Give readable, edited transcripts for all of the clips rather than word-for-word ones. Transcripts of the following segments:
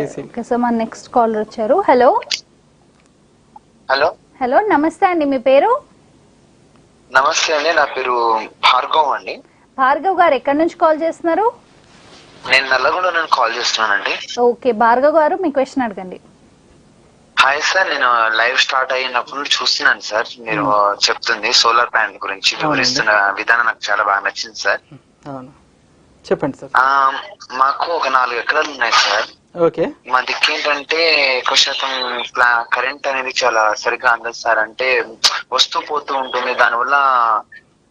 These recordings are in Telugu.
ఓకే సో మన నెక్స్ట్ కాలర్ వచ్చారు. హలో హలో హలో నమస్తే అండి, మీ పేరు? నమస్తే అండి, నా పేరు భార్గవ్ అండి. భార్గవ్ గారు ఎక్కడి నుంచి కాల్ చేస్తున్నారు? నేను నల్లగొండ నుండి కాల్ చేస్తున్నానండి. ఓకే భార్గవ్ గారు, మీ క్వశ్చన్ అడగండి. హాయ్ సార్, నేను లైవ్ స్టార్ట్ అయినప్పుడు నుండి చూస్తున్నాను సార్. మీరు చెప్తుంది సోలార్ ప్యానెల్ గురించి వివరిస్తున్న విధానం నాకు చాలా బాగా నచ్చింది సార్. చెప్పండి సార్. మాకు ఒక 4 ఎకరాలు ఉన్నాయి సార్. ఓకే. మా దిక్కు ఏంటంటే ఎక్కువ శాతం కరెంట్ అనేది చాలా సరిగ్గా అందదు సార్. అంటే వస్తూ పోతూ ఉంటుంది, దానివల్ల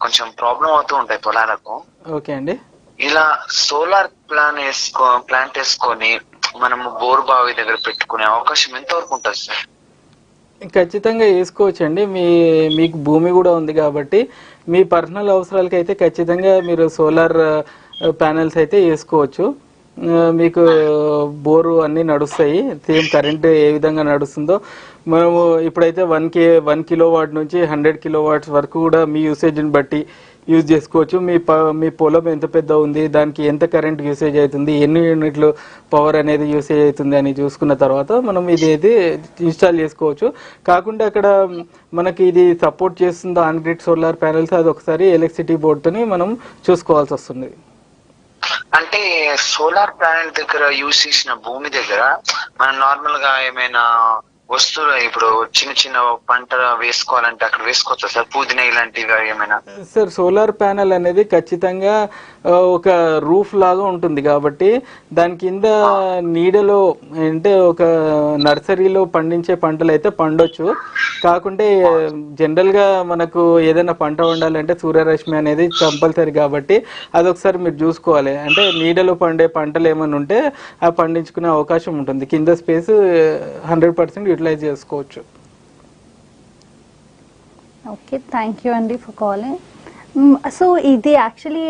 కొంచెం ప్రాబ్లం అవుతూ ఉంటాయి పొలాలకు. ఓకే అండి. ఇలా సోలార్ ప్లాంట్ వేసుకొని మనము బోర్ బావి దగ్గర పెట్టుకునే అవకాశం ఎంతవరకు ఉంటుంది సార్? ఖచ్చితంగా వేసుకోవచ్చండి. మీకు భూమి కూడా ఉంది కాబట్టి మీ పర్సనల్ అవసరాలకి అయితే ఖచ్చితంగా మీరు సోలార్ ప్యానెల్స్ అయితే వేసుకోవచ్చు. మీకు బోరు అన్నీ నడుస్తాయి. సేమ్ కరెంట్ ఏ విధంగా నడుస్తుందో మనము ఇప్పుడైతే 1 కిలోవాట్ నుంచి 100 కిలోవాట్స్ వరకు కూడా మీ యూసేజ్ని బట్టి యూజ్ చేసుకోవచ్చు. మీ పొలం ఎంత పెద్ద ఉంది, దానికి ఎంత కరెంట్ యూసేజ్ అవుతుంది, ఎన్ని యూనిట్లు పవర్ అనేది యూసేజ్ అవుతుంది అని చూసుకున్న తర్వాత మనం ఇది అయితే ఇన్స్టాల్ చేసుకోవచ్చు. కాకుండా అక్కడ మనకి ఇది సపోర్ట్ చేస్తుందో ఆన్ గ్రిడ్ సోలార్ ప్యానెల్స్ అది ఒకసారి ఎలక్ట్రిసిటీ బోర్డుతోని మనం చూసుకోవాల్సి వస్తుంది. అంటే సోలార్ ప్యానెల్ దగ్గర యూజ్ చేసిన భూమి దగ్గర మనం నార్మల్ గా ఏమైనా వస్తువులు ఇప్పుడు చిన్న చిన్న పంట వేసుకోవాలంటే అక్కడ వేసుకోవచ్చా సార్? పుదీనా ఇలాంటివి ఏమైనా? సార్ సోలార్ ప్యానెల్ అనేది ఖచ్చితంగా ఒక రూఫ్ లాగా ఉంటుంది కాబట్టి దాని కింద నీడలో అంటే ఒక నర్సరీలో పండించే పంటలు అయితే పండొచ్చు. కాకుంటే జనరల్గా మనకు ఏదైనా పంట వండాలంటే సూర్యరశ్మి అనేది కంపల్సరీ కాబట్టి అదొకసారి మీరు చూసుకోవాలి. అంటే నీడలో పండే పంటలు ఏమైనా ఉంటే ఆ పండించుకునే అవకాశం ఉంటుంది. కింద స్పేస్ 100% యూటిలైజ్ చేసుకోవచ్చు. ఓకే, థ్యాంక్ యూ అండి ఫర్ కాలింగ్. సో ఇది యాక్చువల్లీ